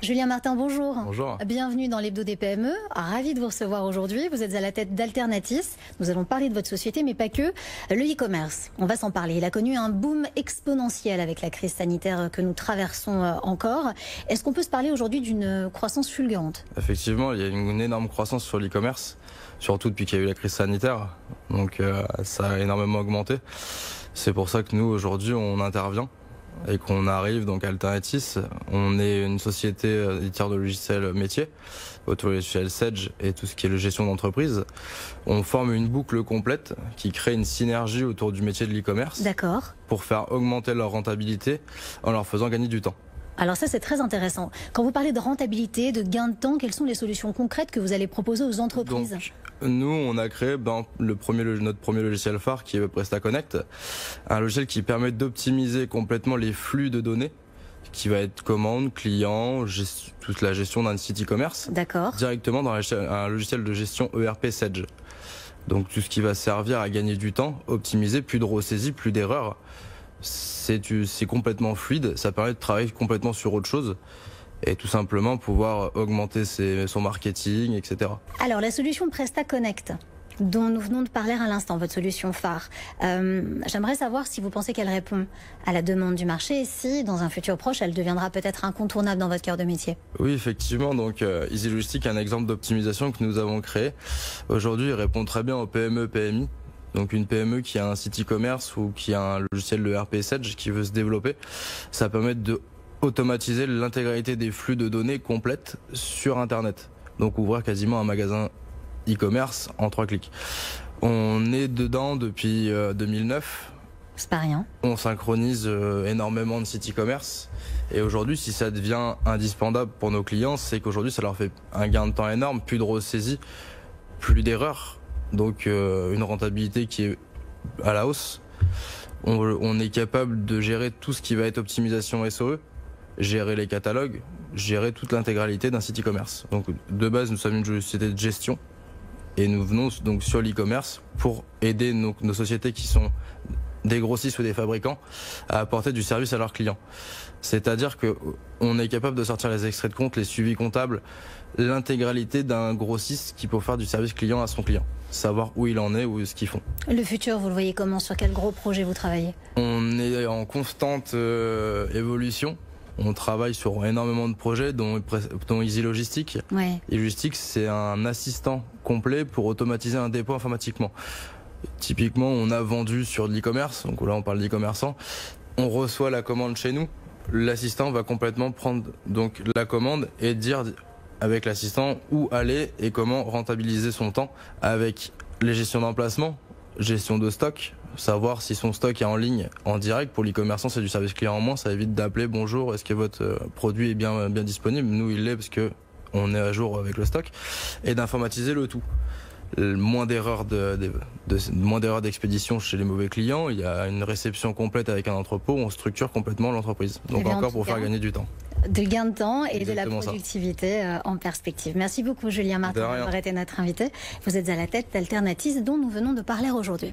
Julien Martin, bonjour. Bonjour. Bienvenue dans l'Hebdo des PME. Ravi de vous recevoir aujourd'hui. Vous êtes à la tête d'Alternatis. Nous allons parler de votre société, mais pas que. Le e-commerce, on va s'en parler. Il a connu un boom exponentiel avec la crise sanitaire que nous traversons encore. Est-ce qu'on peut se parler aujourd'hui d'une croissance fulgurante? Effectivement, il y a une énorme croissance sur l'e-commerce, surtout depuis qu'il y a eu la crise sanitaire. Donc ça a énormément augmenté. C'est pour ça que nous, aujourd'hui, on intervient et qu'on arrive donc à Alternatis. On est une société éditeur de logiciels métiers, autour du logiciel Sage et tout ce qui est la gestion d'entreprise. On forme une boucle complète qui crée une synergie autour du métier de l'e-commerce. D'accord. Pour faire augmenter leur rentabilité en leur faisant gagner du temps. Alors ça, c'est très intéressant. Quand vous parlez de rentabilité, de gain de temps, quelles sont les solutions concrètes que vous allez proposer aux entreprises? Donc, nous, on a créé notre premier logiciel phare qui est PrestaConnect, un logiciel qui permet d'optimiser complètement les flux de données, qui va être commande, client, toute la gestion d'un site e-commerce, directement dans un logiciel de gestion ERP Sage. Donc tout ce qui va servir à gagner du temps, optimiser, plus de ressaisie, plus d'erreurs. C'est complètement fluide, ça permet de travailler complètement sur autre chose et tout simplement pouvoir augmenter son marketing, etc. Alors la solution PrestaConnect, dont nous venons de parler à l'instant, votre solution phare, j'aimerais savoir si vous pensez qu'elle répond à la demande du marché et si, dans un futur proche, elle deviendra peut-être incontournable dans votre cœur de métier. Oui, effectivement. Donc, Easy Logistic est un exemple d'optimisation que nous avons créé. Aujourd'hui, il répond très bien aux PME, PMI. Donc une PME qui a un site e-commerce ou qui a un logiciel de ERP Sage qui veut se développer, ça permet de automatiser l'intégralité des flux de données complètes sur Internet. Donc ouvrir quasiment un magasin e-commerce en 3 clics. On est dedans depuis 2009. C'est pas rien. On synchronise énormément de sites e-commerce. Et aujourd'hui, si ça devient indispensable pour nos clients, c'est qu'aujourd'hui, ça leur fait un gain de temps énorme, plus de ressaisie, plus d'erreurs. Donc une rentabilité qui est à la hausse. On est capable de gérer tout ce qui va être optimisation SEO, gérer les catalogues, gérer toute l'intégralité d'un site e-commerce. Donc de base, nous sommes une société de gestion et nous venons donc sur l'e-commerce pour aider nos sociétés qui sont des grossistes ou des fabricants à apporter du service à leurs clients. C'est-à-dire que on est capable de sortir les extraits de compte, les suivis comptables, l'intégralité d'un grossiste qui peut faire du service client à son client, savoir où il en est, où ce qu'ils font. Le futur, vous le voyez comment? Sur quel gros projet vous travaillez? On est en constante évolution. On travaille sur énormément de projets, dont Easy Logistic. Ouais. Easy Logistic, c'est un assistant complet pour automatiser un dépôt informatiquement. Typiquement, on a vendu sur de l'e-commerce, donc là on parle d'e-commerçant, on reçoit la commande chez nous, l'assistant va complètement prendre donc la commande et dire avec l'assistant où aller et comment rentabiliser son temps avec les gestions d'emplacement, gestion de stock, savoir si son stock est en ligne en direct. Pour l'e-commerçant, c'est du service client en moins, ça évite d'appeler bonjour, est-ce que votre produit est bien disponible? Nous il l'est parce que on est à jour avec le stock, et d'informatiser le tout. Moins d'erreurs d'expédition chez les mauvais clients, il y a une réception complète avec un entrepôt, on structure complètement l'entreprise. Donc encore pour faire gagner du temps. De gain de temps et Exactement de la productivité en perspective. Merci beaucoup Julien Martin d'avoir été notre invité. Vous êtes à la tête d'Alternatis dont nous venons de parler aujourd'hui.